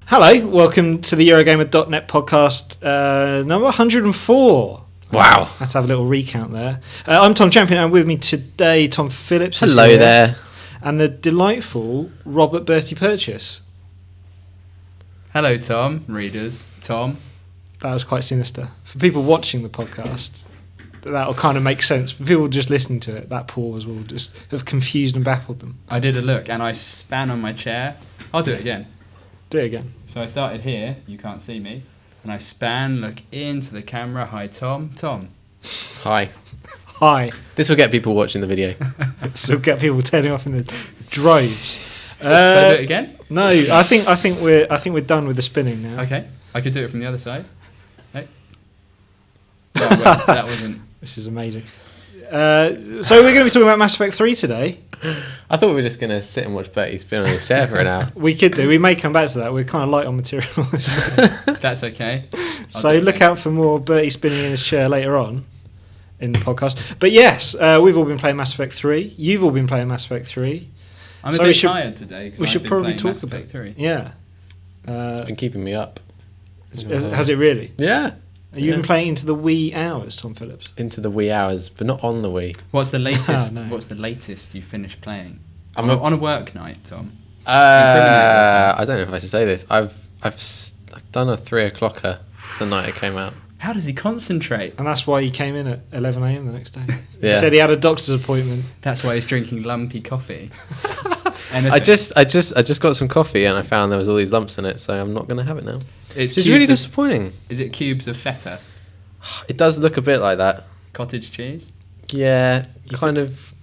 Hello, welcome to the Eurogamer.net podcast, number 104. Wow. Let's have a little recount there. I'm Tom Champion, and with me today, Tom Phillips. Hello is here, there. And the delightful Robert Bursty Purchase. Hello, Tom. Readers. Tom. That was quite sinister. For people watching the podcast, that'll kind of make sense. For people just listening to it, that pause will just have confused and baffled them. I did a look, and I span on my chair. I'll do it again. Do it again. So I started here, you can't see me, and I span, look into the camera. Hi, Tom. Tom. Hi. Hi. This will get people watching the video. This will get people turning off in the droves. Should I do it again? No, I think we're done with the spinning now. Okay. I could do it from the other side. Hey. Oh, well, that wasn't... This is amazing. So we're going to be talking about Mass Effect 3 today. I thought we were just going to sit and watch Bertie spin on his chair for an hour. We could do. We may come back to that. We're kind of light on material. That's okay. So look out for more Bertie spinning in his chair later on in the podcast. But yes, we've all been playing Mass Effect 3. You've all been playing Mass Effect 3. I'm a bit tired today because I've been playing Mass Effect 3. Yeah. It's been keeping me up. Has it really? Yeah. You've been playing into the wee hours, Tom Phillips. Into the wee hours, but not on the Wii. What's the latest? No. What's the latest you finished playing? I'm on a work night, Tom. I don't know if I should say this. I've done a 3:00 the night it came out. How does he concentrate? And that's why he came in at 11 a.m. the next day. He Yeah. said he had a doctor's appointment. That's why he's drinking lumpy coffee. I just got some coffee and I found there was all these lumps in it, so I'm not going to have it now. It's really disappointing. Is it cubes of feta? It does look a bit like that. Cottage cheese? Yeah, kind of.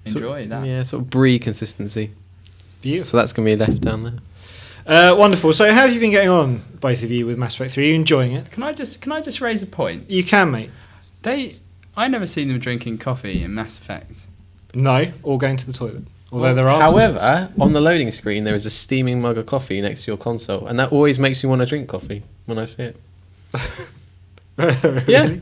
Enjoy that. Yeah, sort of brie consistency. Beautiful. So that's going to be left down there. Wonderful. So how have you been getting on, both of you, with Mass Effect 3? Are you enjoying it? Can I just raise a point? You can, mate. I never seen them drinking coffee in Mass Effect. No, or going to the toilet. Although there are. However, on the loading screen there is a steaming mug of coffee next to your console, and that always makes me want to drink coffee when I see it. Really? Yeah,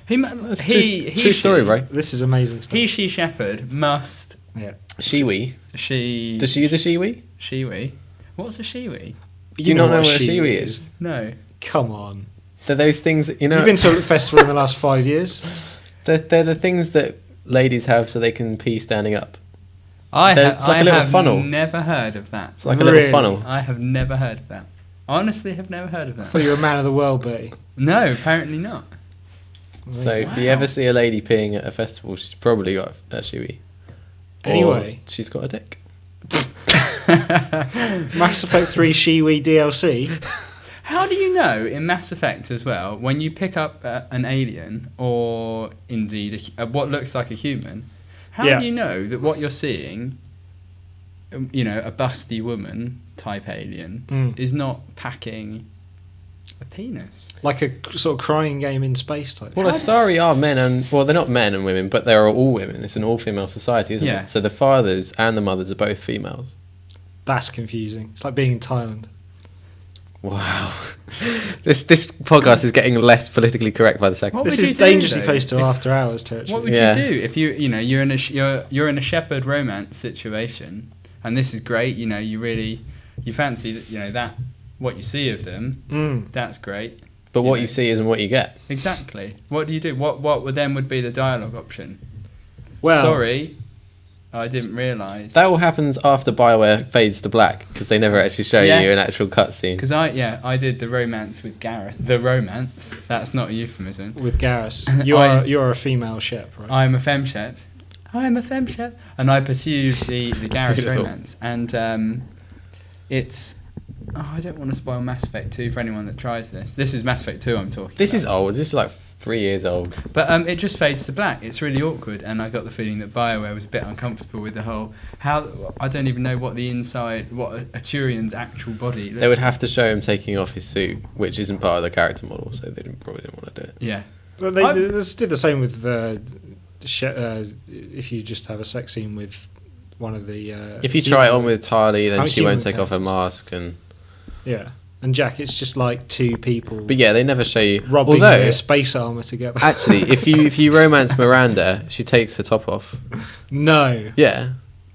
That's true story, bro. This is amazing stuff. She shepherd must. Yeah. Shiwi. She. Does she use a shiwi? Shiwi. What's a shiwi? Do you not know what a shiwi is? No. Come on. They're those things that, you know. You've been to a festival in the last 5 years. They're the things that ladies have so they can pee standing up. It's like a little funnel. Never heard of that. It's like a little funnel. I have never heard of that. Honestly, have never heard of I thought that. you were a man of the world, Bertie. No, apparently not. So if you ever see a lady peeing at a festival, she's probably got a shiwi. Anyway. Or she's got a dick. Mass Effect 3 Shiwi DLC. How do you know in Mass Effect as well, when you pick up an alien or indeed what looks like a human, how do you know that what you're seeing, you know, a busty woman type alien, is not packing a penis? Like a sort of crying game in space type. Well, Asari are men and... Well, they're not men and women, but they're all women. It's an all-female society, isn't it? So the fathers and the mothers are both females. That's confusing. It's like being in Thailand. Wow. This podcast is getting less politically correct by the second. This is dangerously close to After Hours territory. What would you do if you're in a shepherd romance situation, and this is great, you know, you fancy that, you know, that what you see of them, that's great. But what you see isn't what you get. Exactly. What do you do? What would be the dialogue option? Well, sorry, I didn't realise. That all happens after BioWare fades to black, because they never actually show you an actual cutscene. Because I did the romance with Gareth. The romance. That's not a euphemism. With Gareth. You're a female shep, right? I'm a femshep. And I pursued the Gareth romance. And it's... Oh, I don't want to spoil Mass Effect 2 for anyone that tries this. This is Mass Effect 2 I'm talking about. This is old. This is like 3 years old. But it just fades to black. It's really awkward, and I got the feeling that BioWare was a bit uncomfortable with the whole... I don't even know what the inside... What a Turian's actual body looks. They would have to show him taking off his suit, which isn't part of the character model, so they probably didn't want to do it. Yeah. But they did the same with if you just have a sex scene with one of the... if you try it on with Tali, then she won't take off her characters. mask and... Yeah. And Jack, it's just like two people... But yeah, they never show you... Robbing their space armour together. Actually, if you romance Miranda, she takes her top off. No. Yeah.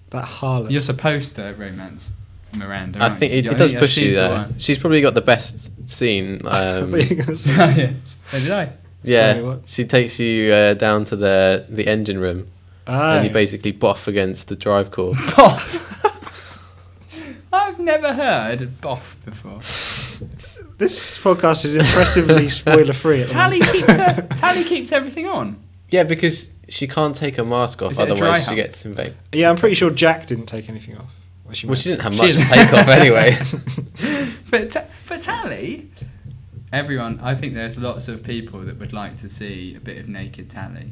That harlot. You're supposed to romance Miranda. I think it does push you there. She's probably got the best scene. So did I. Yeah, Sorry, she takes you down to the engine room, and you basically boff against the drive core. I've never heard boff before. This podcast is impressively spoiler-free. Tally keeps everything on. Yeah, because she can't take her mask off, otherwise she gets invaded. Yeah, I'm pretty sure Jack didn't take anything off. Well, she didn't have much to take off anyway. But Tally, everyone, I think there's lots of people that would like to see a bit of naked Tally.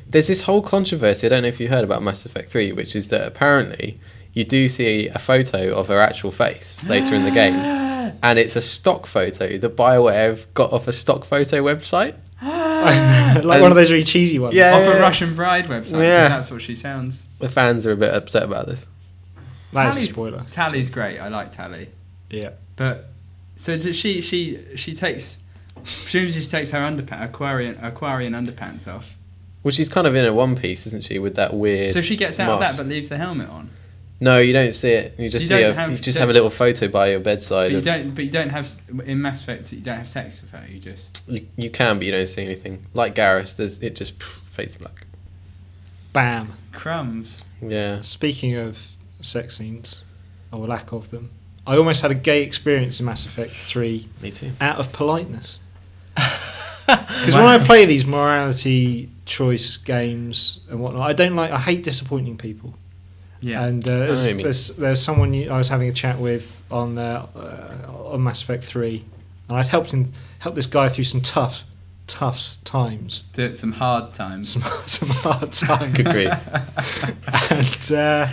There's this whole controversy, I don't know if you heard about Mass Effect 3, which is that apparently you do see a photo of her actual face later in the game, and it's a stock photo that BioWare have got off a stock photo website. Like one of those really cheesy ones. Yeah, off a Russian Bride website. Yeah. That's what she sounds. The fans are a bit upset about this. That's a spoiler. Tally's great. I like Tally. Yeah. But so she takes, presumably she takes her aquarian underpants off. Well, she's kind of in a one piece, isn't she, with that weird. So she gets out of that, but leaves the helmet on. No, you don't see it. You just have a little photo by your bedside. But you don't have in Mass Effect. You don't have sex with her. You just. You can, but you don't see anything. Like Garrus, it just fades black. Bam. Crumbs. Yeah. Speaking of sex scenes, or lack of them, I almost had a gay experience in Mass Effect 3. Me too. Out of politeness. Because when I play these morality choice games and whatnot, I hate disappointing people. Yeah. And there's someone I was having a chat with on Mass Effect 3, and I'd helped this guy through some tough times. Some hard times. Some hard times. Good grief. And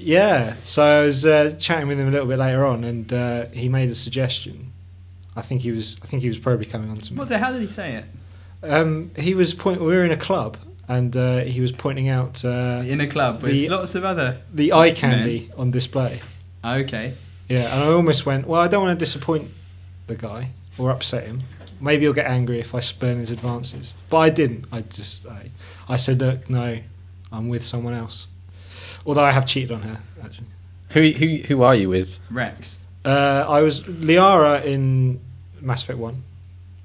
yeah, so I was chatting with him a little bit later on, and he made a suggestion. I think he was probably coming on to me. How did he say it? He was we were in a club, and he was pointing out in a club with lots of other the eye candy on display. Okay. Yeah, and I almost went, well, I don't want to disappoint the guy or upset him. Maybe he'll get angry if I spurn his advances. But I didn't. I said, look, no, I'm with someone else. Although I have cheated on her, actually. Who are you with? Rex. I was Liara in Mass Effect 1,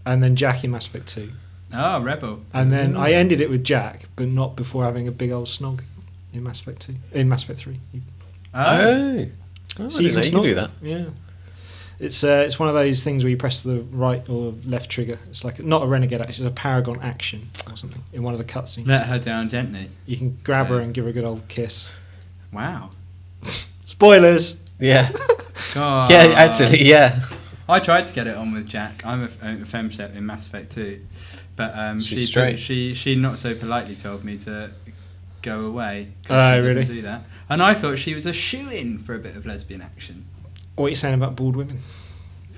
and then Jack in Mass Effect 2. Oh, Rebel. And then I ended it with Jack, but not before having a big old snog in Mass Effect 2. In Mass Effect 3. Oh. So you can do that. Yeah. It's one of those things where you press the right or left trigger. It's like not a renegade action, it's a paragon action or something in one of the cutscenes. Let her down gently. You can grab her and give her a good old kiss. Wow. Spoilers. Yeah. God. Yeah, actually, yeah. I tried to get it on with Jack. I'm a femshep in Mass Effect 2, but she not so politely told me to go away because she doesn't do that. And I thought she was a shoo-in for a bit of lesbian action. What are you saying about bald women?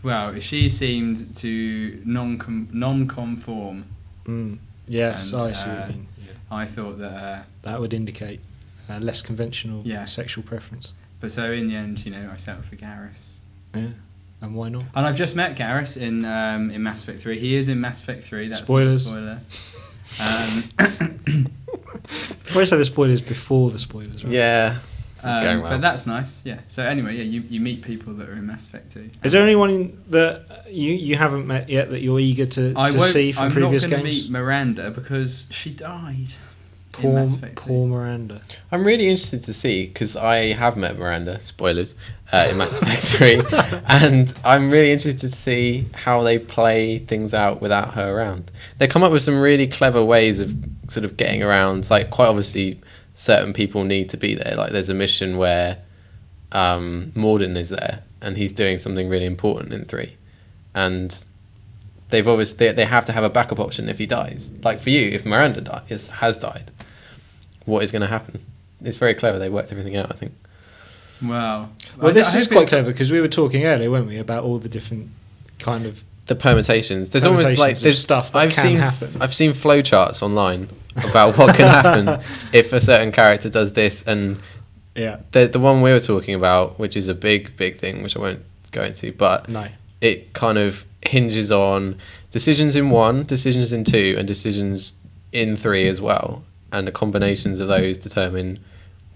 Well, she seemed to non-conform. Yes, and, I see what you mean. Yeah. I thought that would indicate less conventional sexual preference. But so in the end, I settled for Garrus. Yeah, and why not? And I've just met Garrus in Mass Effect 3. He is in Mass Effect 3. That's spoilers. Not a spoiler. Before I say the spoilers, before the spoilers, right? Yeah. Going well. But that's nice, yeah. So anyway, you meet people that are in Mass Effect 2. Is there anyone that you haven't met yet that you're eager to see from previous games? I'm not going to meet Miranda because she died. Poor Miranda. I'm really interested to see, because I have met Miranda, spoilers, in Mass Effect 3, and I'm really interested to see how they play things out without her around. They come up with some really clever ways of sort of getting around, like quite obviously certain people need to be there. Like there's a mission where Morden is there, and he's doing something really important in 3, and they have to have a backup option if he dies. Like for you, if Miranda has died, what is going to happen? It's very clever. They worked everything out, I think. Wow. Well, this is quite clever because we were talking earlier, weren't we, about all the different kind of the permutations. There's almost like there's stuff that can happen. I've seen flowcharts online about what can happen if a certain character does this, and the one we were talking about, which is a big thing, which I won't go into, but it kind of hinges on decisions in 1, decisions in 2, and decisions in 3 as well. And the combinations of those determine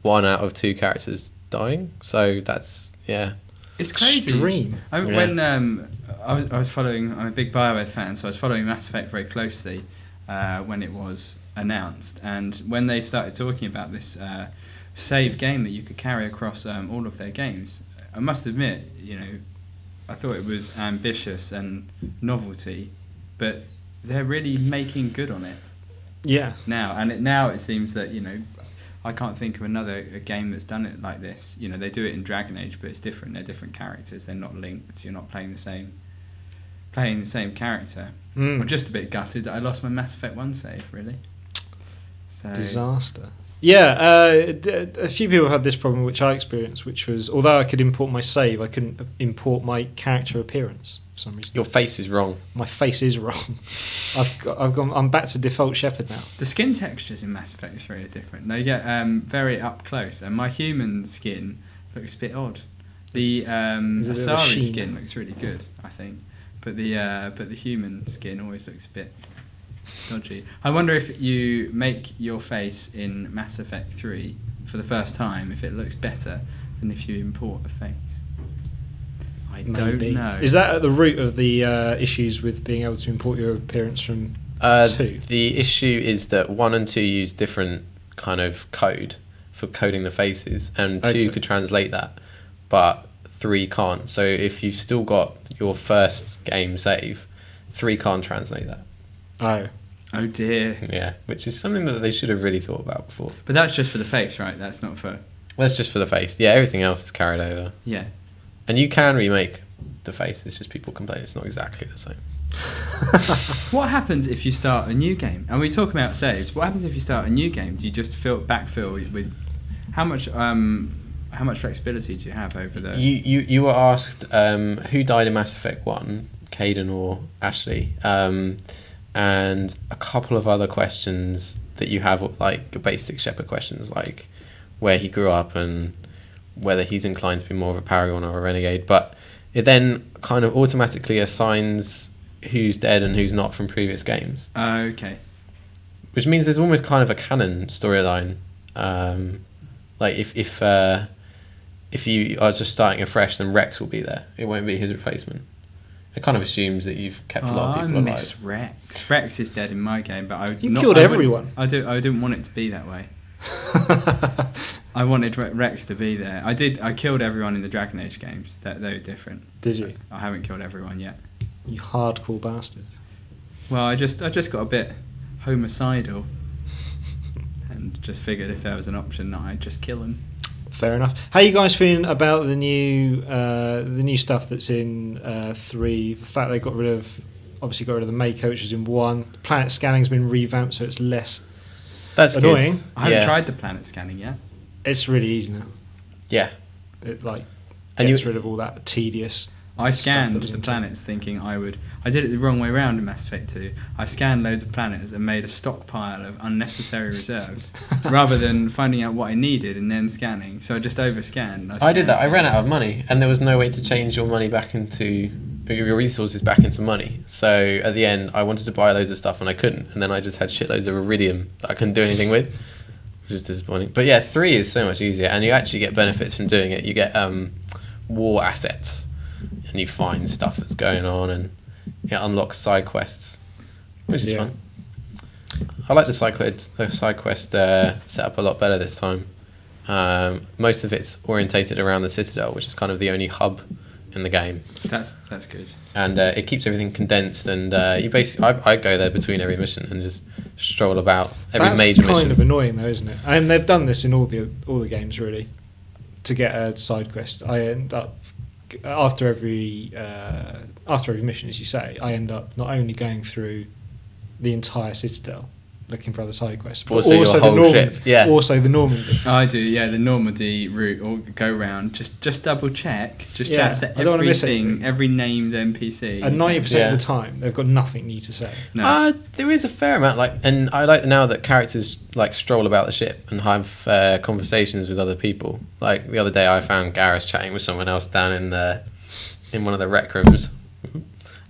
1 out of 2 characters dying. So that's Yeah. It's crazy. Extreme. When I was following, I'm a big BioWare fan, so I was following Mass Effect very closely when it was announced, and when they started talking about this save game that you could carry across all of their games, I must admit, I thought it was ambitious and novelty, but they're really making good on it. Yeah. Now it seems that I can't think of another game that's done it like this. They do it in Dragon Age, but it's different. They're different characters. They're not linked. You're not playing the same character. I'm just a bit gutted that I lost my Mass Effect 1 save, really. So Disaster. Yeah, a few people had this problem, which I experienced, which was, although I could import my save, I couldn't import my character appearance for some reason. Your face is wrong. My face is wrong. I'm back to default Shepherd now. The skin textures in Mass Effect 3 are different. They get very up close, and my human skin looks a bit odd. The Asari skin looks really good, I think, but the human skin always looks a bit dodgy. I wonder if you make your face in Mass Effect 3 for the first time, if it looks better than if you import a face. I don't know. Is that at the root of the issues with being able to import your appearance from 2? The issue is that 1 and 2 use different kind of code for coding the faces, and 2 could translate that, but 3 can't. So if you've still got your first game save, 3 can't translate that. Oh dear. Yeah, which is something that they should have really thought about before. But that's just for the face, right? That's not for... That's just for the face. Yeah, everything else is carried over. Yeah. And you can remake the face, it's just people complain it's not exactly the same. What happens if you start a new game? And we talk about saves. What happens if you start a new game? Do you just backfill with... How much flexibility do you have over the... You were asked who died in Mass Effect 1, Caden or Ashley, and a couple of other questions that you have, like basic Shepard questions, like where he grew up and whether he's inclined to be more of a Paragon or a Renegade. But it then kind of automatically assigns who's dead and who's not from previous games. Okay. Which means there's almost kind of a canon storyline. Like if you are just starting afresh, then Rex will be there. It won't be his replacement. It kind of assumes that you've kept a lot of people alive. I miss Rex. Rex is dead in my game, but killed everyone. I didn't want it to be that way. I wanted Rex to be there. I killed everyone in the Dragon Age games. They were different. Did you? I haven't killed everyone yet. You hardcore bastard. Well, I just got a bit homicidal, and just figured if there was an option that I'd just kill him. Fair enough. How are you guys feeling about the new stuff that's in 3? The fact they got rid of the Mako, which was in 1. Planet scanning's been revamped, so it's less annoying. Good. I haven't tried the planet scanning yet. It's really easy now. Yeah. It gets rid of all that tedious. I scanned the planets thinking I did it the wrong way around in Mass Effect 2. I scanned loads of planets and made a stockpile of unnecessary reserves rather than finding out what I needed and then scanning. So I just overscanned. I did that. I ran out of money and there was no way to change your money back into your resources back into money. So at the end I wanted to buy loads of stuff and I couldn't, and then I just had shitloads of iridium that I couldn't do anything with, which is disappointing. But yeah, 3 is so much easier and you actually get benefits from doing it. You get war assets and you find stuff that's going on and it unlocks side quests, which is fun. I like the side quest setup a lot better this time. Most of it's orientated around the Citadel, which is kind of the only hub in the game. That's good. And it keeps everything condensed, and you basically I go there between every mission and just stroll about every major mission. That's kind of annoying though, isn't it? And they've done this in all the games really. To get a side quest, I end up after every mission, as you say, I end up not only going through the entire Citadel looking for other side quests, but also the Normandy. Also the Normandy. I do, yeah, the Normandy route, or go round, just double check, chat to everything, every named NPC. And 90% of the time, they've got nothing new to say. No. There is a fair amount, and I like now that characters stroll about the ship and have conversations with other people. Like the other day, I found Garrus chatting with someone else down in one of the rec rooms.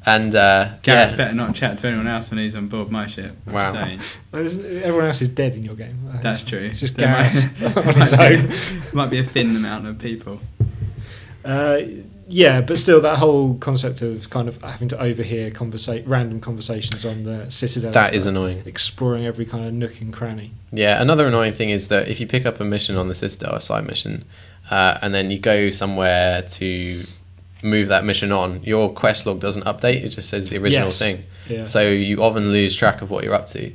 And Garrett's better not chat to anyone else when he's on board my ship. Wow. Everyone else is dead in your game. That's true. It's just Garrett on his own. Might be a thin amount of people. Yeah, but still, that whole concept of kind of having to overhear random conversations on the Citadel. That is annoying. Exploring every kind of nook and cranny. Yeah, another annoying thing is that if you pick up a mission on the Citadel, a side mission, and then you go somewhere to move that mission on, your quest log doesn't update. It just says the original thing. Yeah. So you often lose track of what you're up to.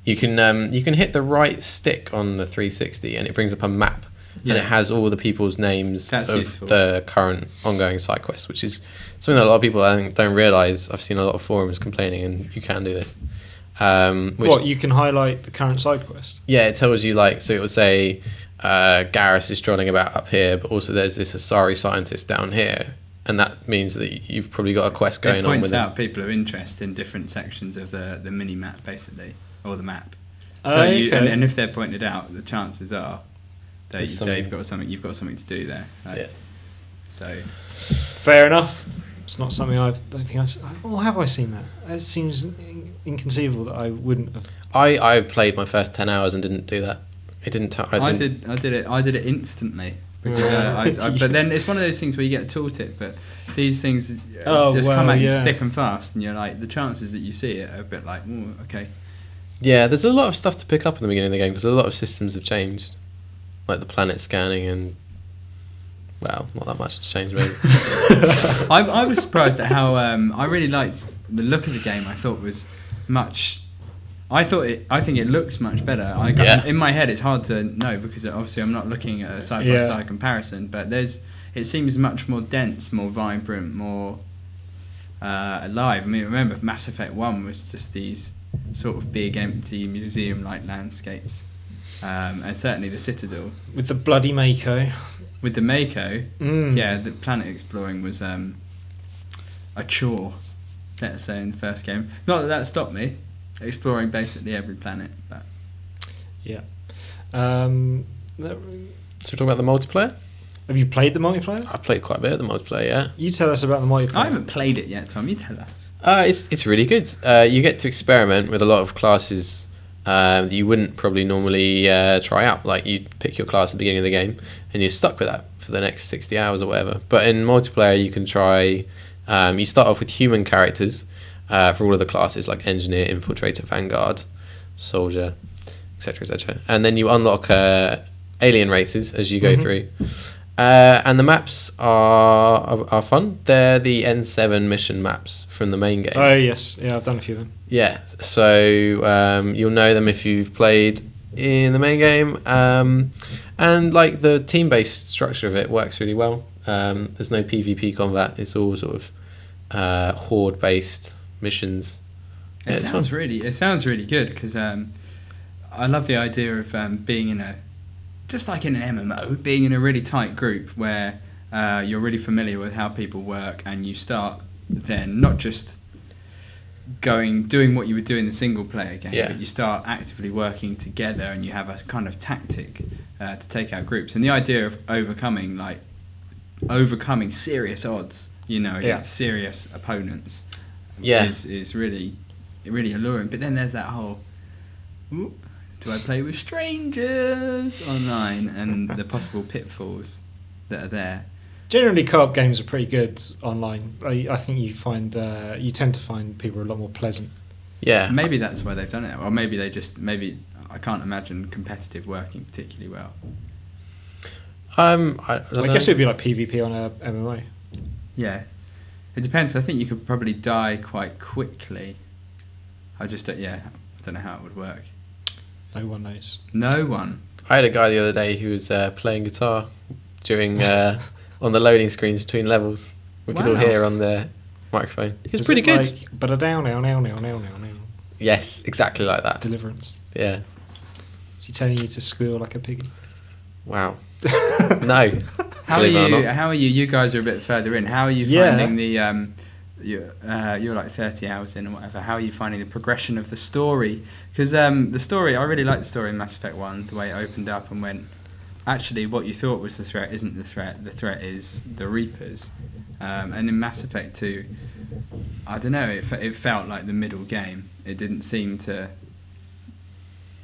You can hit the right stick on the 360 and it brings up a map. Yeah. And it has all the people's names That's of useful. the current ongoing side quests, which is something that a lot of people I think don't realise. I've seen a lot of forums complaining, and you can do this. You can highlight the current side quest? Yeah, it tells you, like, so it will say Garrus is trotting about up here, but also there's this Asari scientist down here, and that means that you've probably got a quest going on with it. It points out people of interest in different sections of the mini map, basically, or the map. So Okay. and if they're pointed out, the chances are they've something. got something. You've got something to do there. Yeah. So Fair enough. It's not something I don't think I've. Or have I seen that? It seems inconceivable that I wouldn't have. I played my first 10 hours and didn't do that. It didn't. I did it instantly. Because, but then it's one of those things where you get a tooltip, but these things come at you thick and fast, and you're like, the chances that you see it are a bit like, ooh, okay. Yeah, there's a lot of stuff to pick up in the beginning of the game because a lot of systems have changed, like the planet scanning and. Well, not that much has changed, maybe. I was surprised at how I really liked the look of the game. I thought was much. I think it looked much better. In my head, it's hard to know because obviously I'm not looking at a side by side comparison. But it seems much more dense, more vibrant, more alive. I mean, remember Mass Effect 1 was just these sort of big, empty museum-like landscapes, and certainly the Citadel With the bloody Mako. with the Mako. Yeah, the planet exploring was a chore, let's say, in the first game. Not that stopped me exploring basically every planet, but Yeah. So we're talking about the multiplayer? Have you played the multiplayer? I've played quite a bit of the multiplayer, yeah. You tell us about the multiplayer. I haven't played it yet. Tom, you tell us. It's really good. You get to experiment with a lot of classes that you wouldn't probably normally try out. Like you pick your class at the beginning of the game and you're stuck with that for the next 60 hours or whatever. But in multiplayer you can try, you start off with human characters for all of the classes like Engineer, Infiltrator, Vanguard, Soldier, etc, etc. And then you unlock alien races as you go through. And the maps are fun. They're the N7 mission maps from the main game. Oh yes, yeah, I've done a few of them. Yeah, so you'll know them if you've played in the main game. And like the team-based structure of it works really well. There's no PvP combat. It's all sort of horde-based missions. It sounds really good because I love the idea of being in just like in an MMO, being in a really tight group where you're really familiar with how people work, and you start then not just doing what you would do in the single player game, but you start actively working together, and you have a kind of tactic to take out groups. And the idea of overcoming serious odds, against serious opponents, is really, really alluring. But then there's that whole, do I play with strangers online, and the possible pitfalls that are there. Generally, co-op games are pretty good online. I think you tend to find people are a lot more pleasant. Yeah. Maybe that's why they've done it, or maybe I can't imagine competitive working particularly well. I guess it would be like PvP on a MMO. Yeah, it depends. I think you could probably die quite quickly. I don't know how it would work. No one knows. No one. I had a guy the other day who was playing guitar during on the loading screens between levels. We could all hear on the microphone. It was pretty good. But a down. Yes, exactly like that. Deliverance. Yeah. Is he telling you to squeal like a piggy? Wow. No. How are you? You guys are a bit further in. How are you finding the? You're like 30 hours in or whatever. How are you finding the progression of the story? Because the story, I really liked the story in Mass Effect 1, the way it opened up and went, actually what you thought was the threat isn't the threat is the Reapers. And in Mass Effect 2, I don't know, it felt like the middle game. It didn't seem to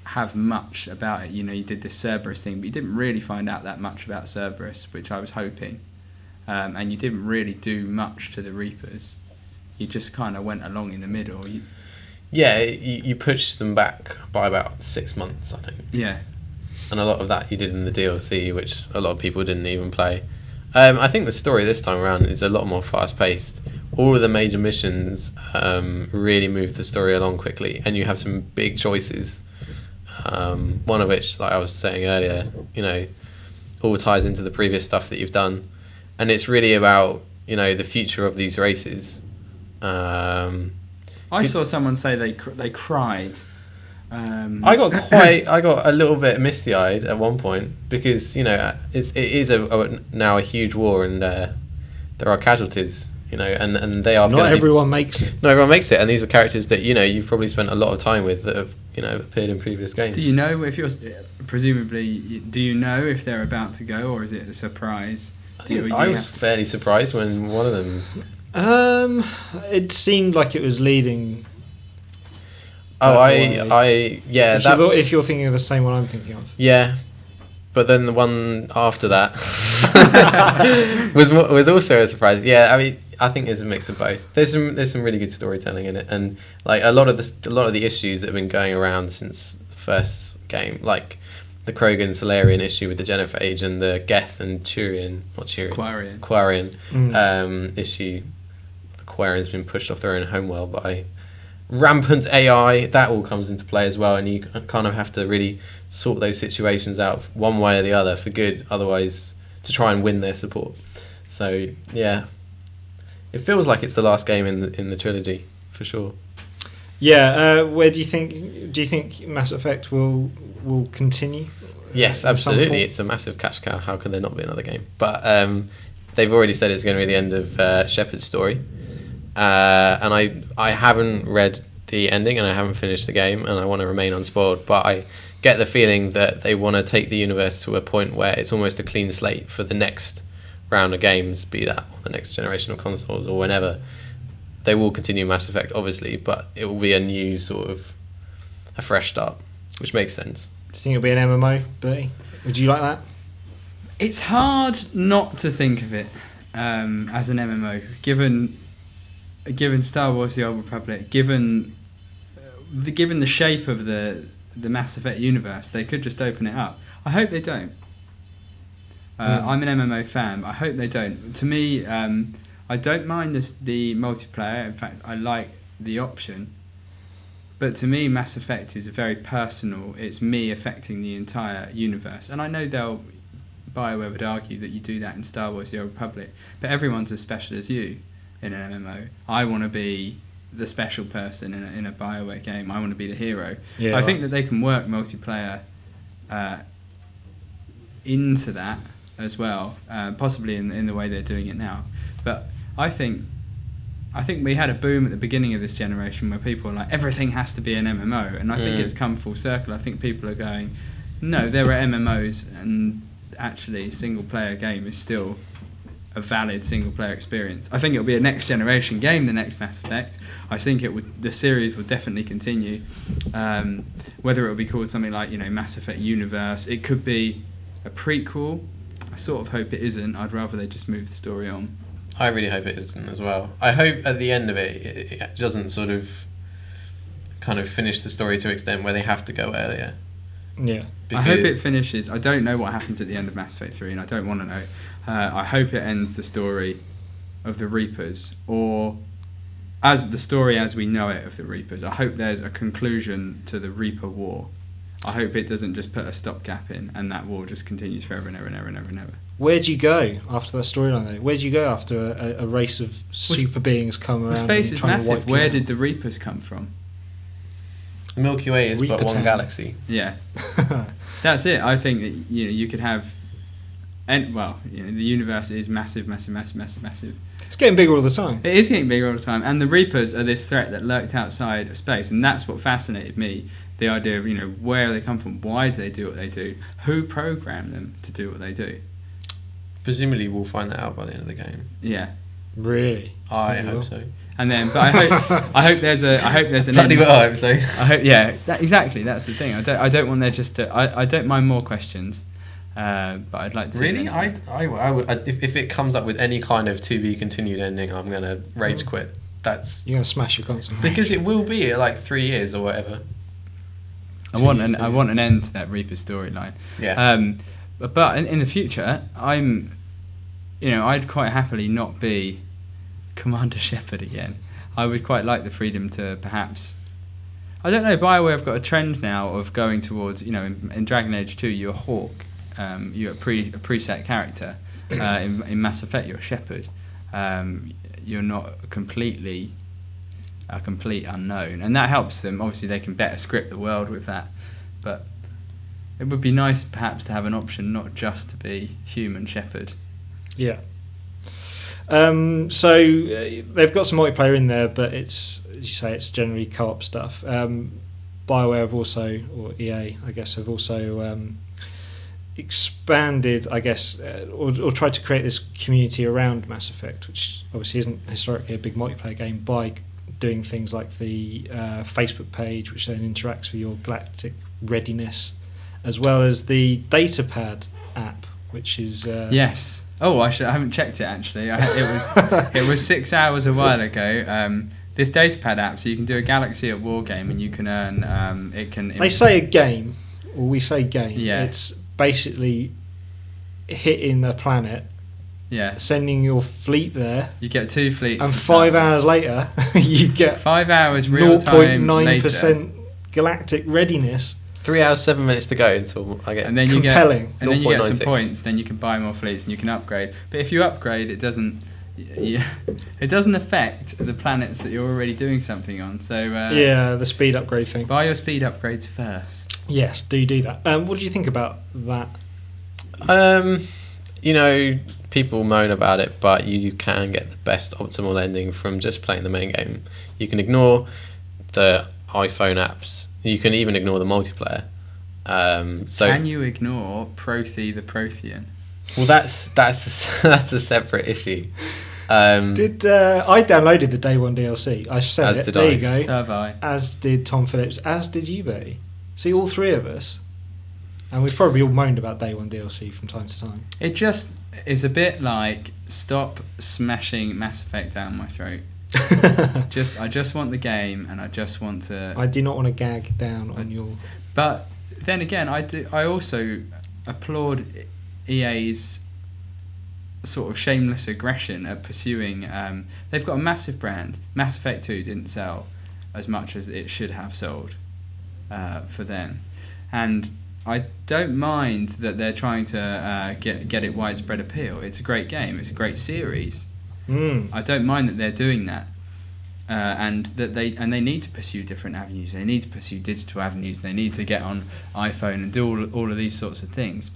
have much about it. You did this Cerberus thing, but you didn't really find out that much about Cerberus, which I was hoping. and you didn't really do much to the Reapers. You just kind of went along in the middle. You pushed them back by about 6 months, I think. Yeah. And a lot of that you did in the DLC, which a lot of people didn't even play. I think the story this time around is a lot more fast-paced. All of the major missions really move the story along quickly, and you have some big choices. One of which, like I was saying earlier, all ties into the previous stuff that you've done, and it's really about the future of these races. I saw someone say they cried. I got a little bit misty-eyed at one point because it is now a huge war, and there are casualties. And they are. Not everyone makes it. Not everyone makes it, and these are characters that you've probably spent a lot of time with that have appeared in previous games. Do you know if you're presumably? Do you know if they're about to go, or is it a surprise? I was fairly surprised when one of them. It seemed like it was leading. If you're thinking of the same one I'm thinking of. Yeah, but then the one after that was also a surprise. Yeah, I mean, I think it's a mix of both. There's some really good storytelling in it, and like a lot of the issues that have been going around since the first game, like the Krogan Solarian issue with the Genophage and the Geth and Quarian issue. The Quarian's been pushed off their own homeworld by rampant AI. That all comes into play as well, and you kind of have to really sort those situations out one way or the other for good, otherwise to try and win their support. So yeah, it feels like it's the last game in the trilogy for sure. Yeah, where do you think Mass Effect will continue? Yes, absolutely. It's a massive cash cow. How can there not be another game? But they've already said it's going to be the end of Shepard's story, and I haven't read the ending and I haven't finished the game, and I want to remain unspoiled. But I get the feeling that they want to take the universe to a point where it's almost a clean slate for the next round of games, be that on the next generation of consoles or whenever. They will continue Mass Effect, obviously, but it will be a new sort of a fresh start, which makes sense. Do you think it'll be an MMO, Bertie? Would you like that? It's hard not to think of it as an MMO, given Star Wars: The Old Republic, given the shape of the Mass Effect universe. They could just open it up. I hope they don't. I'm an MMO fan. I hope they don't. To me, I don't mind the multiplayer. In fact, I like the option. But to me, Mass Effect is very personal. It's me affecting the entire universe. And I know BioWare would argue that you do that in Star Wars: The Old Republic. But everyone's as special as you in an MMO. I want to be the special person in a BioWare game. I want to be the hero. Yeah, I think that they can work multiplayer into that as well, possibly in the way they're doing it now. But I think we had a boom at the beginning of this generation where people were like, everything has to be an MMO, and I think it's come full circle. I think people are going, no, there are MMOs, and actually single player game is still a valid single player experience. I think it'll be a next generation game, the next Mass Effect. I think the series will definitely continue. Whether it will be called something like Mass Effect Universe, it could be a prequel. I sort of hope it isn't. I'd rather they just move the story on. I really hope it isn't as well. I hope at the end of it doesn't sort of kind of finish the story to an extent where they have to go earlier. Yeah. I hope it finishes. I don't know what happens at the end of Mass Effect 3, and I don't want to know. I hope it ends the story of the Reapers, or as the story as we know it of the Reapers. I hope there's a conclusion to the Reaper War. I hope it doesn't just put a stopgap in and that war just continues forever and ever and ever and ever and ever. Where'd you go after that storyline though? Where'd you go after a race of super beings come around? Space is massive. Where did the Reapers come from? Milky Way is but one galaxy. Yeah. That's it. I think that, you could have, the universe is massive, massive, massive, massive, massive. It's getting bigger all the time. It is getting bigger all the time, and the Reapers are this threat that lurked outside of space, and that's what fascinated me. The idea of where they come from, why do they do what they do, who programmed them to do what they do. Presumably, we'll find that out by the end of the game. Yeah. Really? I hope so. And then, but I hope there's an Bloody well, I hope so. Exactly. That's the thing. I don't want there just to. I don't mind more questions. But I'd like to see Really, them I would, if it comes up with any kind of to be continued ending, I'm gonna rage quit. That's You're gonna smash your console. because it will be like 3 years or whatever. I want an end to that Reaper storyline. Yeah. But in the future, I'd quite happily not be Commander Shepard again. I would quite like the freedom to perhaps. I don't know. BioWare have got a trend now of going towards, in Dragon Age 2, you're Hawk, you're a preset character. In Mass Effect, you're Shepard. You're not a complete unknown, and that helps them. Obviously, they can better script the world with that, but it would be nice perhaps to have an option not just to be human Shepard. Yeah. So they've got some multiplayer in there, but it's, as you say, it's generally co-op stuff. BioWare have also, or EA, I guess, have also expanded, I guess, or tried to create this community around Mass Effect, which obviously isn't historically a big multiplayer game, by doing things like the Facebook page, which then interacts with your galactic readiness, as well as the Datapad app, which is yes. Oh, I haven't checked it actually. It was 6 hours a while ago. This Datapad app, so you can do a Galaxy at War game, and you can earn. They say a game, or we say game. Yeah. It's basically hitting a planet. Yeah. Sending your fleet there. You get 2 fleets. And 5 hours later, you get 5 hours real time 0.9% galactic readiness. 3 hours 7 minutes to go until I get. And then compelling. Then you get some points. Then you can buy more fleets and you can upgrade. But if you upgrade, it doesn't affect the planets that you're already doing something on. So the speed upgrade thing. Buy your speed upgrades first. Yes, do that. What do you think about that? People moan about it, but you can get the best optimal ending from just playing the main game. You can ignore the iPhone apps. You can even ignore the multiplayer. Can you ignore Prothe the Prothean? Well, that's a separate issue. I downloaded the Day One DLC? I said it. There you go. So have I. As did Tom Phillips. As did you, Betty. See, all three of us. And we've probably all moaned about Day One DLC from time to time. It just is a bit like, stop smashing Mass Effect down my throat. I just want the game, and I just want to. I do not want to gag down on your. But then again, I also applaud EA's sort of shameless aggression at pursuing. They've got a massive brand. Mass Effect 2 didn't sell as much as it should have sold for them, and I don't mind that they're trying to get it widespread appeal. It's a great game. It's a great series. I don't mind that they're doing that, and that they need to pursue different avenues. They need to pursue digital avenues. They need to get on iPhone and do all of these sorts of things.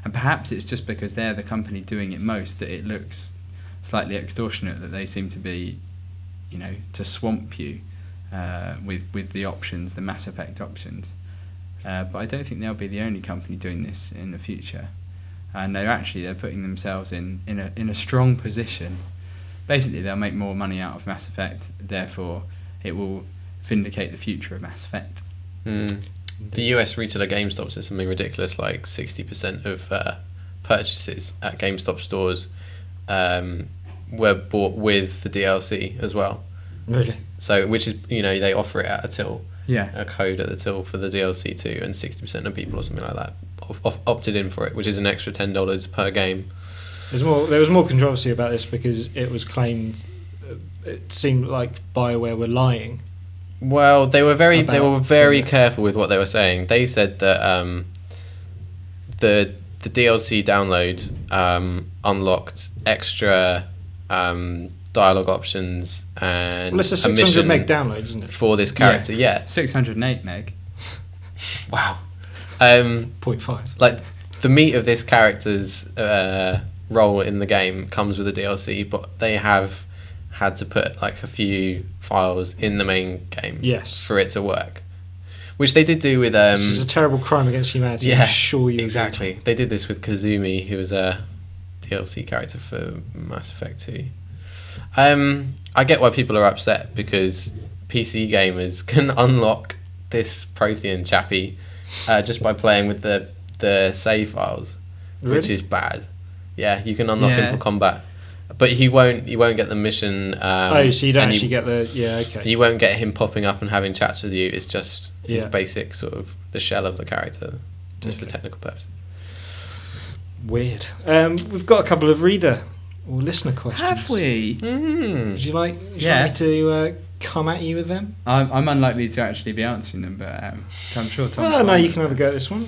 And perhaps it's just because they're the company doing it most that it looks slightly extortionate, that they seem to be, to swamp you with the options, the Mass Effect options. But I don't think they'll be the only company doing this in the future. And they're putting themselves in a strong position. Basically, they'll make more money out of Mass Effect, therefore it will vindicate the future of Mass Effect. The US retailer GameStop said something ridiculous, like 60% of purchases at GameStop stores were bought with the DLC as well. Really? So, which is, they offer it at a till. Yeah. A code at the till for the DLC too, and 60% of people or something like that opted in for it, which is an extra $10 per game. There was more controversy about this because it was claimed, it seemed like BioWare were lying. Well, they were very careful with what they were saying. They said that the DLC download unlocked extra dialogue options and it's a 600 meg download, isn't it? For this character, yeah. 608 meg. Wow. 0.5. Like, the meat of this character's role in the game comes with the DLC, but they have had to put like a few files in the main game for it to work, which they did do with this is a terrible crime against humanity. Yeah, I'm sure you exactly. They did this with Kazumi, who was a DLC character for Mass Effect 2. I get why people are upset, because PC gamers can unlock this Prothean chappie just by playing with the save files. Really? which is bad. Yeah, you can unlock him for combat, but he won't get the mission. So you don't actually get the okay. You won't get him popping up and having chats with you. It's just his basic sort of the shell of the character, just for technical purposes. Weird. We've got a couple of reader or listener questions. Have we? Would you like me to come at you with them? I'm unlikely to actually be answering them, but I'm sure Tom. Oh no, you can have a go at this one.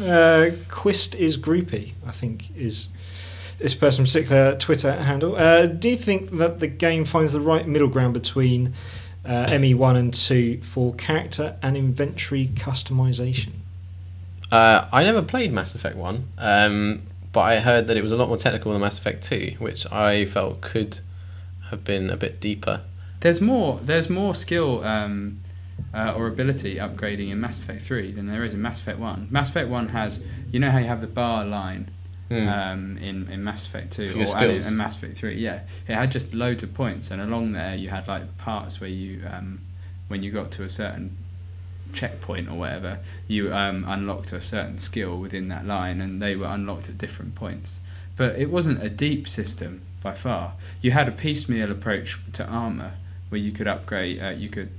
Quist is groupie, I think, is this person's particular Twitter handle. Do you think that the game finds the right middle ground between ME1 and 2 for character and inventory customization? I never played Mass Effect 1, but I heard that it was a lot more technical than Mass Effect 2, which I felt could have been a bit deeper. There's more skill or ability upgrading in Mass Effect 3 than there is in Mass Effect 1. Mass Effect 1 had, you know how you have the bar line in Mass Effect 2 or in Mass Effect 3, it had just loads of points, and along there you had like parts where you when you got to a certain checkpoint or whatever, you unlocked a certain skill within that line, and they were unlocked at different points. But it wasn't a deep system by far. You had a piecemeal approach to armor where you could upgrade, you could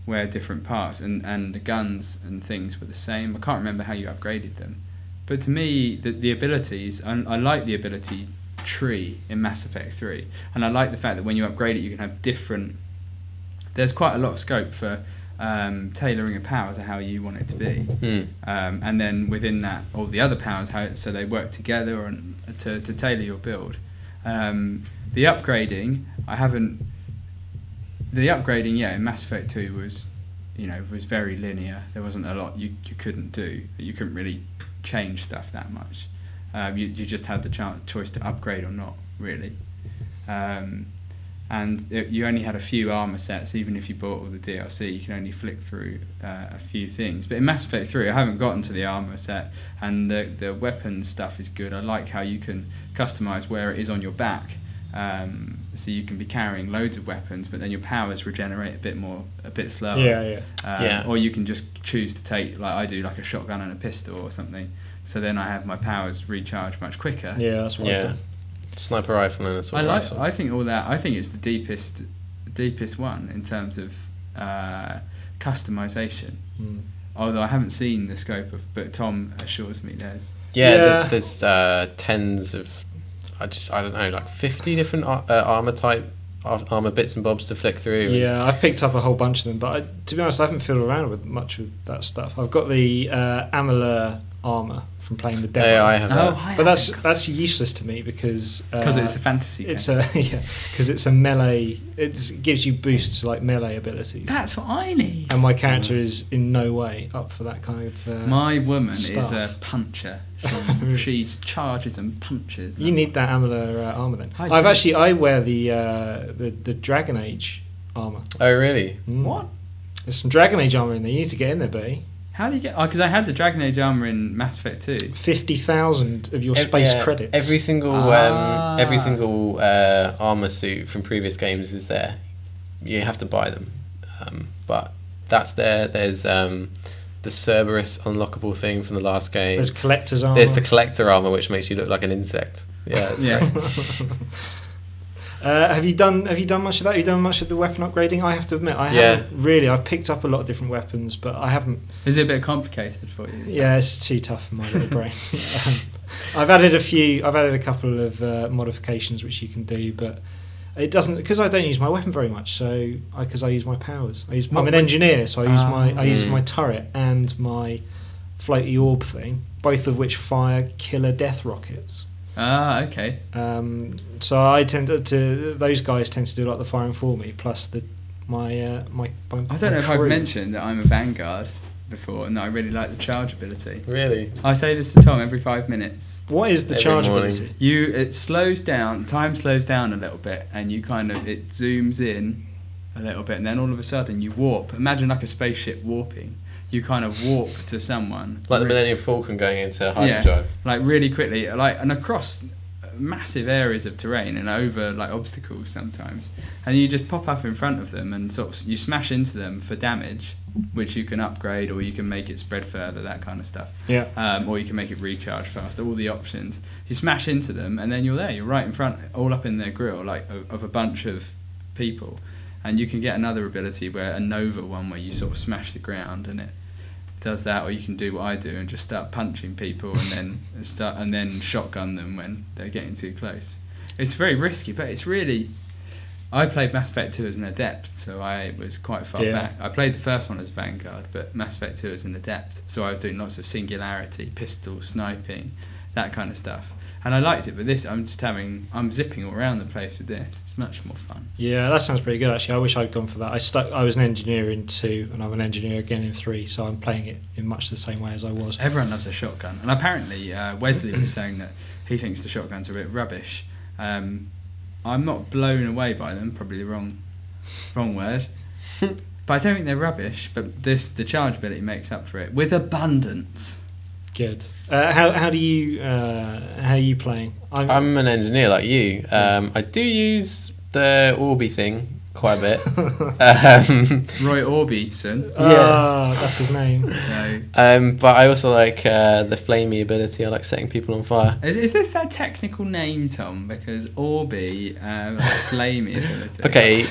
wear different parts, and the guns and things were the same. I can't remember how you upgraded them. But to me, the abilities, I like the ability tree in Mass Effect 3, and I like the fact that when you upgrade it, you can have different. There's quite a lot of scope for tailoring a power to how you want it to be, and then within that, all the other powers, so they work together and to tailor your build. The upgrading, in Mass Effect 2 was very linear. There wasn't a lot you couldn't do. You couldn't really change stuff that much. You just had the choice to upgrade or not, really. You only had a few armor sets. Even if you bought all the DLC, you can only flick through a few things. But in Mass Effect 3, I haven't gotten to the armor set, and the weapon stuff is good. I like how you can customize where it is on your back. So you can be carrying loads of weapons, but then your powers regenerate a bit slower. Or you can just choose to take, like I do, like a shotgun and a pistol or something. So then I have my powers recharge much quicker. Yeah, that's what I've done. Sniper rifle and a sort of rifle. I think all that. I think it's the deepest one in terms of customization. Although I haven't seen the scope of, but Tom assures me there's. There's tens of. I don't know, like 50 different armor bits and bobs to flick through. Yeah, I've picked up a whole bunch of them, but to be honest, I haven't fiddled around with much with that stuff. I've got the Amela armor from playing the demo. Yeah, I have. But that's useless to me because it's a fantasy game. Because it's a melee. It gives you boosts like melee abilities. That's what I need. And my character is in no way up for that kind of. My woman stuff. is a puncher. She charges and punches. You need that Amela armor then. I wear the Dragon Age armor. Oh really? What? There's some Dragon Age armor in there. You need to get in there, buddy. How do you get? Because I had the Dragon Age armor in Mass Effect 2. 50,000 of your space credits. Every single armor suit from previous games is there. You have to buy them, but that's there. There's the Cerberus unlockable thing from the last game. There's collector's armor. There's the collector armor, which makes you look like an insect. Yeah, it's great. Have you done much of that? Have you done much of the weapon upgrading? I have to admit, I haven't really. I've picked up a lot of different weapons, but I haven't. Is it a bit complicated for you? Yeah, it's too tough for my little brain. I've added a couple of modifications which you can do, but it doesn't, because I don't use my weapon very much. So because I use my powers. I'm an engineer, so I use my turret and my floaty orb thing, both of which fire killer death rockets. Okay. So I tend to those guys tend to do a lot of the firing for me. Plus my I don't know if I've mentioned that I'm a Vanguard before, and that I really like the charge ability. Really? I say this to Tom every 5 minutes. What is the charge ability? It slows down. Time slows down a little bit, and it zooms in a little bit, and then all of a sudden you warp. Imagine like a spaceship warping. You kind of warp to someone. Like the Millennium Falcon going into hyperdrive. Like really quickly, and across massive areas of terrain and over like obstacles sometimes, and you just pop up in front of them and sort of you smash into them for damage, which you can upgrade or you can make it spread further, that kind of stuff. Yeah. Or you can make it recharge faster. All the options. You smash into them and then you're there. You're right in front, all up in their grill, like of a bunch of people, and you can get another ability where a Nova one where you sort of smash the ground and it does that, or you can do what I do and just start punching people and then shotgun them when they're getting too close. It's very risky, but it's really. I played Mass Effect 2 as an adept, so I was quite far back. I played the first one as Vanguard, but Mass Effect 2 as an adept, so I was doing lots of singularity, pistol, sniping, that kind of stuff. And I liked it, but this, I'm zipping all around the place with this. It's much more fun. Yeah, that sounds pretty good actually. I wish I'd gone for that. I was an engineer in 2 and I'm an engineer again in 3, so I'm playing it in much the same way as I was. Everyone loves a shotgun, and apparently Wesley was saying that he thinks the shotguns are a bit rubbish. I'm not blown away by them, probably the wrong word. But I don't think they're rubbish, but the charge ability makes up for it with abundance. Good. How are you playing? I'm an engineer like you. I do use the Orbi thing quite a bit. Roy Orbison. Yeah, that's his name. So, but I also like the flamey ability. I like setting people on fire. Is this that technical name, Tom? Because Orbi, flamey ability. Okay,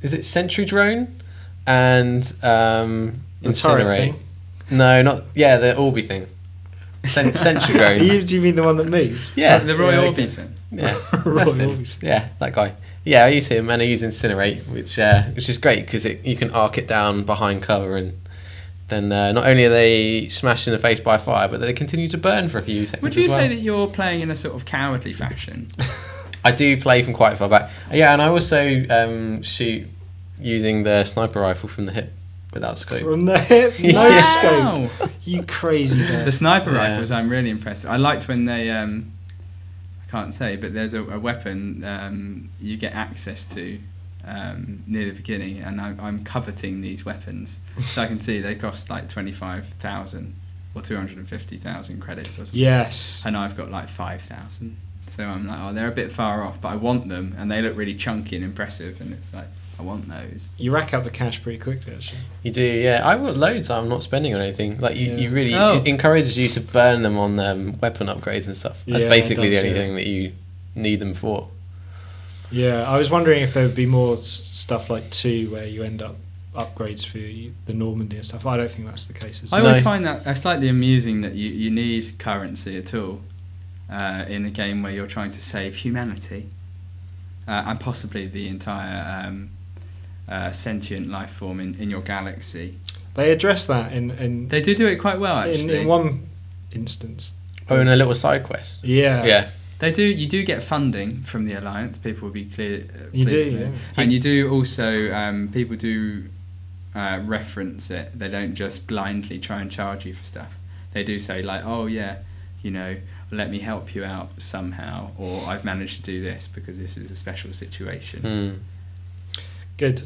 is it Sentry Drone and Incinerate? No, not the Orbi thing. Sentry Drone. Do you mean the one that moves? Yeah, the Roy Orbison. Yeah, Roy that's him. Orbison. Yeah, that guy. Yeah, I use him and I use Incinerate, which is great because you can arc it down behind cover, and then not only are they smashed in the face by fire, but they continue to burn for a few seconds. Would you as well. say that you're playing in a sort of cowardly fashion? I do play from quite far back. Yeah, and I also shoot using the sniper rifle from the hip without scope. From the hip, no Wow. scope. You crazy guy. The sniper rifles, I'm really impressed. I liked when they, I can't say, but there's a weapon you get access to near the beginning, and I'm coveting these weapons. So I can see they cost like 25,000 or 250,000 credits or something. Yes. And I've got like 5,000. So I'm like, oh, they're a bit far off, but I want them, and they look really chunky and impressive, and it's like, I want those. You rack up the cash pretty quickly, actually. You do, yeah. I've got loads that I'm not spending on anything. Like you really Oh. it encourages you to burn them on weapon upgrades and stuff. That's Yeah, basically it does, the only yeah. thing that you need them for. Yeah, I was wondering if there would be more stuff like 2 where you end up upgrades for the Normandy and stuff. I don't think that's the case. Is I it? always No. find that slightly amusing that you need currency at all in a game where you're trying to save humanity and possibly the entire sentient life form in your galaxy. They address that in They do it quite well, actually. in one instance. Oh, and a little side quest. Yeah. Yeah. They do. You do get funding from the Alliance. People will be clear. You pleased do, to know. yeah. And you do also. People do reference it. They don't just blindly try and charge you for stuff. They do say like, "Oh yeah, let me help you out somehow," or "I've managed to do this because this is a special situation." Good.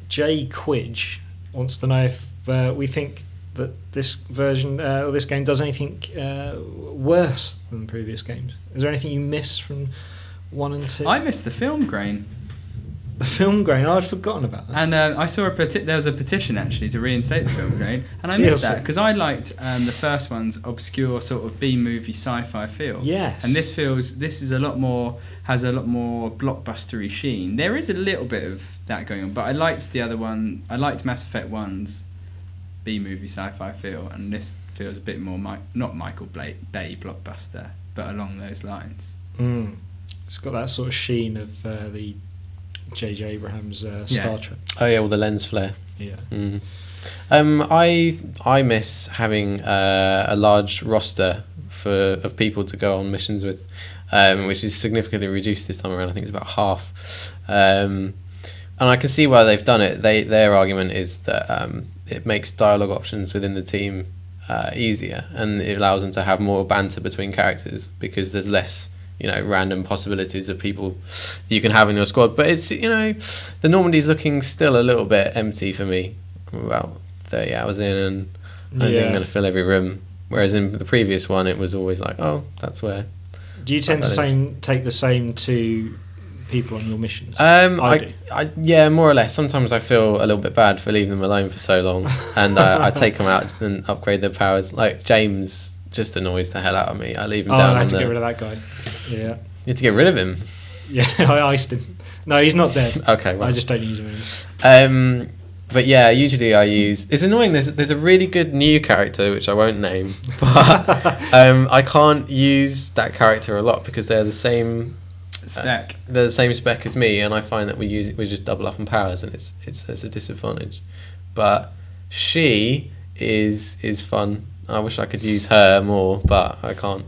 Jay Quidge wants to know if we think that this version or this game does anything worse than previous games. Is there anything you miss from 1 and 2? I missed the film grain. The film grain. I'd forgotten about that. And I saw there was a petition actually to reinstate the film grain, and I missed that because I liked the first one's obscure sort of B-movie sci-fi feel. Yes. And this is a lot more, has a lot more blockbustery sheen. There is a little bit of that going on, but I liked the other one. I liked Mass Effect 1's B-movie sci-fi feel, and this feels a bit more not Michael Bay blockbuster, but along those lines. It's got that sort of sheen of the J.J. Abrams Star Trek. Oh yeah, well the lens flare. Yeah. I miss having a large roster of people to go on missions with, which is significantly reduced this time around. I think it's about half. And I can see why they've done it. Their argument is that it makes dialogue options within the team easier, and it allows them to have more banter between characters because there's less random possibilities of people that you can have in your squad. But it's the Normandy's looking still a little bit empty for me. I'm about 30 hours in, and I don't think I'm going to fill every room. Whereas in the previous one, it was always like, oh, that's where Do you tend to take the same to people on your missions? Yeah, more or less. Sometimes I feel a little bit bad for leaving them alone for so long, and I take them out and upgrade their powers. Like James just annoys the hell out of me. I leave him down. I had to get rid of that guy. Yeah. You had to get rid of him. Yeah, I iced him. No, he's not dead. Okay, well. I just don't use him anymore. But yeah, usually I use. It's annoying. There's a really good new character which I won't name, but I can't use that character a lot because they're the same spec. They're the same spec as me, and I find that we just double up on powers, and it's a disadvantage. But she is fun. I wish I could use her more, but I can't.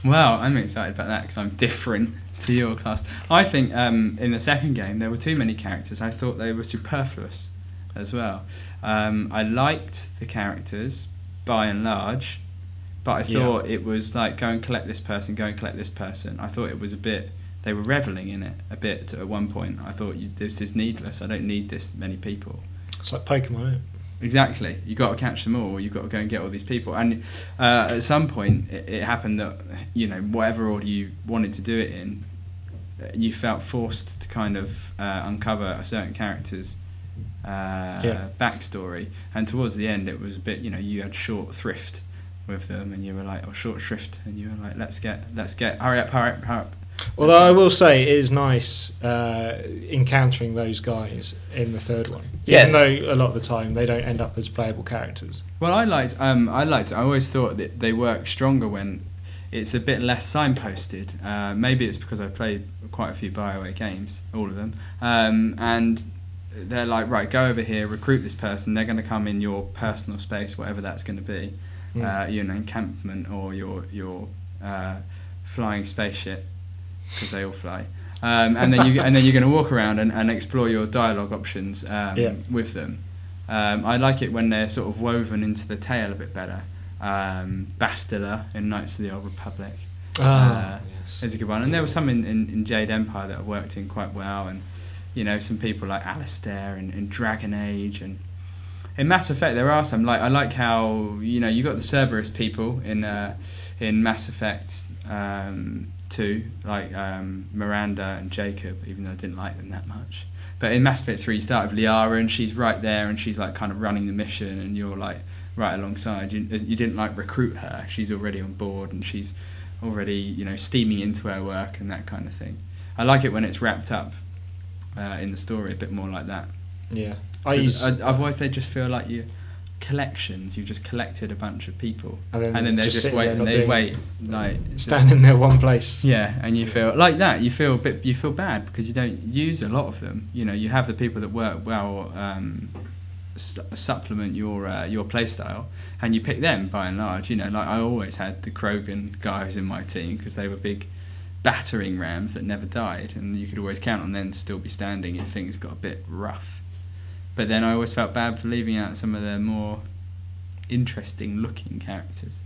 Well, I'm excited about that because I'm different to your class. I think in the second game there were too many characters. I thought they were superfluous as well. I liked the characters by and large, but I thought it was like go and collect this person, go and collect this person. I thought it was a bit. They were reveling in it a bit at one point. I thought this is needless. I don't need this many people. It's like Pokemon, isn't it? Exactly. You got to catch them all. You got to go and get all these people. And at some point, it happened that whatever order you wanted to do it in, you felt forced to kind of uncover a certain character's backstory. And towards the end, it was a bit. You had short thrift with them, and you were like, or short shrift, and you were like, let's get, hurry up. Although I will say it is nice encountering those guys in the third one, even though a lot of the time they don't end up as playable characters. Well, I always thought that they work stronger when it's a bit less signposted. Maybe it's because I played quite a few BioWare games, all of them, and they're like, right, go over here, recruit this person. They're going to come in your personal space, whatever that's going to be, encampment or your flying spaceship. Because they all fly, and then you're going to walk around and explore your dialogue options with them. I like it when they're sort of woven into the tale a bit better. Bastila in Knights of the Old Republic is a good one, and there was some in Jade Empire that I worked in quite well, and some people like Alistair in Dragon Age, and in Mass Effect there are some I like how you got the Cerberus people in Mass Effect. 2, like Miranda and Jacob, even though I didn't like them that much. But in Mass Effect 3, you start with Liara, and she's right there, and she's like kind of running the mission, and you're like right alongside. You didn't like recruit her; she's already on board, and she's already steaming into her work and that kind of thing. I like it when it's wrapped up in the story a bit more like that. Yeah, otherwise they just feel like collections. You've just collected a bunch of people, and then they just wait and they wait like standing there one place. Yeah, and you feel like that. You feel bad because you don't use a lot of them. You have the people that work well, supplement your play style, and you pick them by and large. Like I always had the Krogan guys in my team because they were big battering rams that never died, and you could always count on them to still be standing if things got a bit rough. But then I always felt bad for leaving out some of the more interesting looking characters.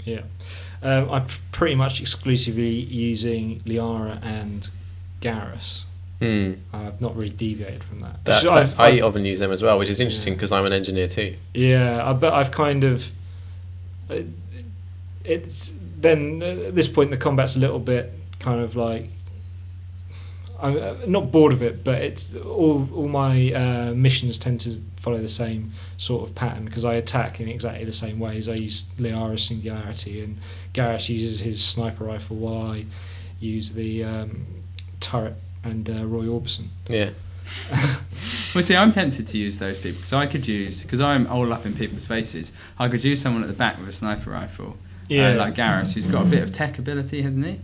Yeah. I'm pretty much exclusively using Liara and Garrus. I've not really deviated from that. I often use them as well, which is interesting because I'm an engineer too. Yeah, but I've kind of... It's then at this point the combat's a little bit kind of like... I'm not bored of it, but it's all my missions tend to follow the same sort of pattern because I attack in exactly the same ways. I use Liara's Singularity, and Garrus uses his sniper rifle while I use the turret and Roy Orbison. Yeah. Well, see, I'm tempted to use those people because I'm all up in people's faces. I could use someone at the back with a sniper rifle, like Garrus, who's got a bit of tech ability, hasn't he?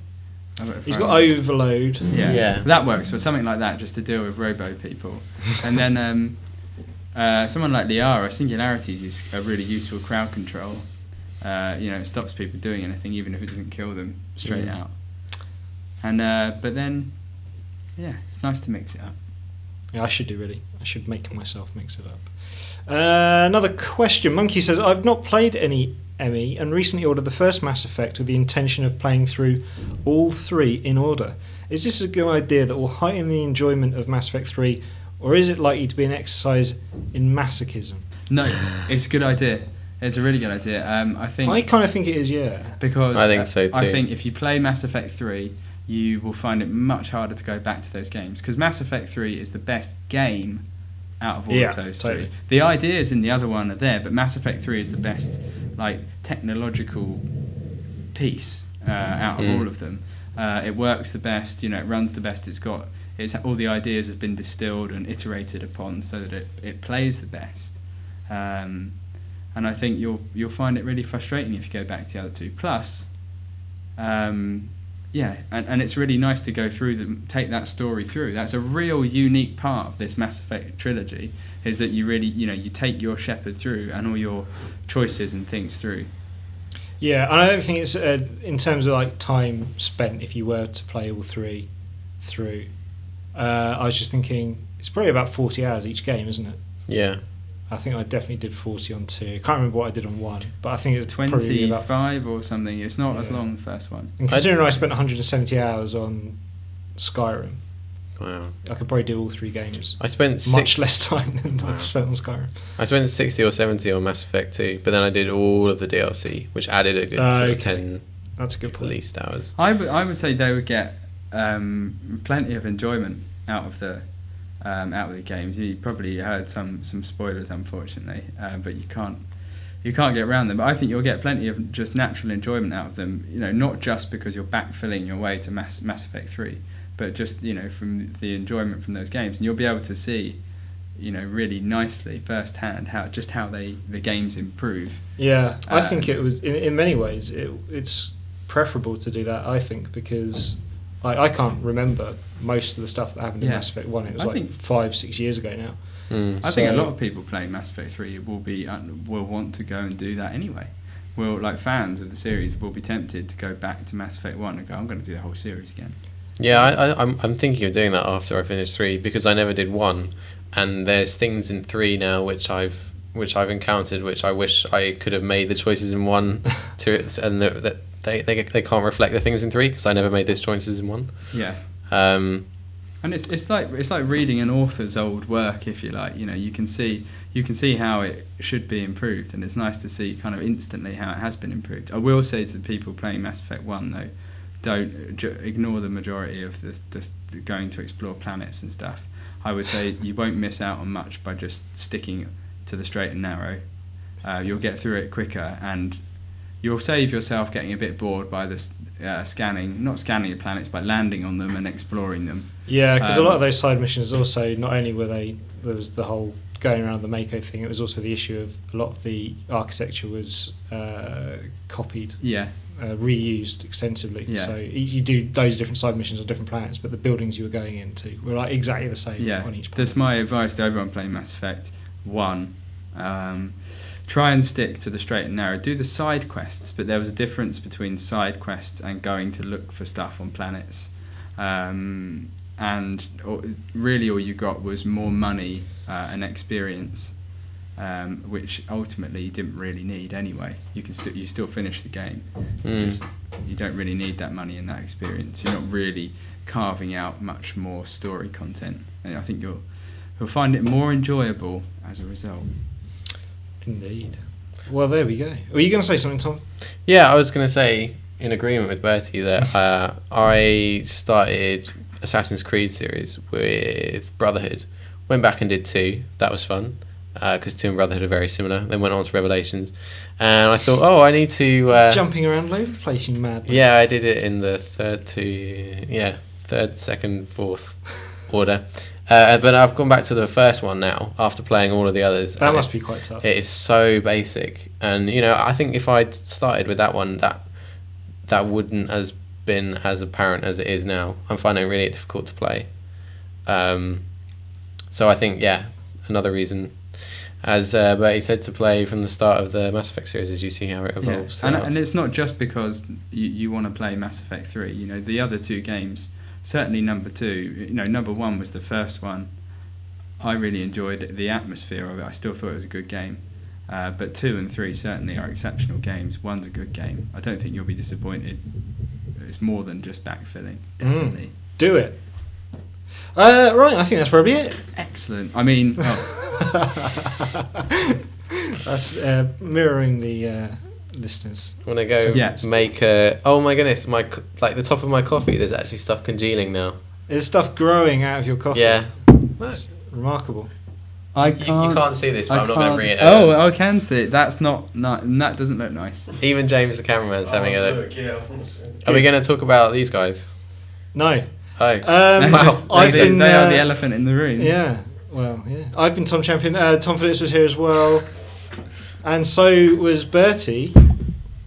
He's got overload. Yeah, that works for something like that, just to deal with robo people. And then someone like Liara, Singularities is a really useful crowd control. It stops people doing anything, even if it doesn't kill them straight out. And but then, it's nice to mix it up. Yeah, I should make myself mix it up. Another question. Monkey says, I've not played any ME and recently ordered the first Mass Effect with the intention of playing through all 3 in order. Is this a good idea that will heighten the enjoyment of Mass Effect 3, or is it likely to be an exercise in masochism? No, it's a good idea. It's a really good idea. I think I kind of think it is, yeah. because I think so I too. think if you play Mass Effect 3, you will find it much harder to go back to those games because Mass Effect 3 is the best game out of all of those totally. three. The ideas in the other one are there, but Mass Effect 3 is the best like technological piece out of all of them. It works the best, it runs the best. It's all the ideas have been distilled and iterated upon so that it plays the best. And I think you'll find it really frustrating if you go back to the other two. Plus, and it's really nice to go through them, take that story through. That's a real unique part of this Mass Effect trilogy, is that you really, you take your Shepard through and all your choices and things through. Yeah, and I don't think it's in terms of like time spent if you were to play all three through. I was just thinking it's probably about 40 hours each game, isn't it? Yeah. I think I definitely did 40 on 2. I can't remember what I did on 1, but I think it's probably about 25 or something. It's not as long the first one. And considering I spent 170 hours on Skyrim, Wow. I could probably do all 3 games. I spent much less time than I've spent on Skyrim. I spent 60 or 70 on Mass Effect 2, but then I did all of the DLC, which added a good sort of 10 That's a good at point. least hours. I would say they would get plenty of enjoyment out of the games. You probably heard some spoilers, unfortunately, but you can't get around them. But I think you'll get plenty of just natural enjoyment out of them. Not just because you're backfilling your way to Mass Effect 3, but just from the enjoyment from those games, and you'll be able to see, really nicely firsthand how the games improve. Yeah, I think it was in many ways it's preferable to do that. I think because I can't remember most of the stuff that happened in Mass Effect 1. It was 5-6 years ago now. I think a lot of people playing Mass Effect 3 will want to go and do that anyway. Fans of the series will be tempted to go back to Mass Effect 1 and go, I'm going to do the whole series again. Yeah, I'm thinking of doing that after I finish 3 because I never did 1, and there's things in 3 now which I've encountered which I wish I could have made the choices in 1 and that they can't reflect the things in 3 because I never made those choices in 1. Yeah. And it's like reading an author's old work, if you like. You can see how it should be improved, and it's nice to see kind of instantly how it has been improved. I will say to the people playing Mass Effect 1 though, don't ignore the majority of this going to explore planets and stuff. I would say you won't miss out on much by just sticking to the straight and narrow. You'll get through it quicker, and you'll save yourself getting a bit bored by this not scanning the planets, but landing on them and exploring them. Yeah, because a lot of those side missions also, not only there was the whole going around the Mako thing, it was also the issue of a lot of the architecture was copied. Yeah. Reused extensively. Yeah. So you do those different side missions on different planets, but the buildings you were going into were like exactly the same on each planet. That's my advice to everyone playing Mass Effect 1. Try and stick to the straight and narrow. Do the side quests, but there was a difference between side quests and going to look for stuff on planets. Really all you got was more money and experience, which ultimately you didn't really need anyway. You still finish the game. You don't really need that money and that experience. You're not really carving out much more story content, and I think you'll find it more enjoyable as a result. Indeed. Well, there we go. Were you going to say something, Tom? Yeah, I was going to say, in agreement with Bertie, that I started Assassin's Creed series with Brotherhood. Went back and did 2. That was fun, because 2 and Brotherhood are very similar. Then went on to Revelations. And I thought, I need to... Jumping around all over the place, you mad. Yeah, I did it in the third, second, fourth order. But I've gone back to the first one now after playing all of the others. That must be quite tough. It is so basic, and I think if I'd started with that one, that wouldn't have been as apparent as it is now. I'm finding it really difficult to play. So I think another reason, as Bertie said, to play from the start of the Mass Effect series as you see how it evolves. Yeah. And it's not just because you want to play Mass Effect 3. The other 2 games. Certainly number 2, number 1 was the first one. I really enjoyed the atmosphere of it. I still thought it was a good game. But 2 and 3 certainly are exceptional games. 1's a good game. I don't think you'll be disappointed. It's more than just backfilling, definitely. Do it. Right, I think that's probably it. Excellent. I mean, That's mirroring the listeners. When I go make a... Oh my goodness, like the top of my coffee, there's actually stuff congealing now. There's stuff growing out of your coffee. Yeah. That's remarkable. I You can't see this, but I'm not going to bring it Oh, over. I can see it. That's not that doesn't look nice. Even James, the cameraman's having a look. Yeah. Are we going to talk about these guys? No. Oh. I've been. They are the elephant in the room. Yeah. Well, yeah. I've been Tom Champion. Tom Phillips was here as well, and so was Bertie.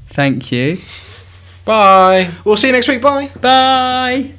Thank you. Bye. We'll see you next week. Bye. Bye.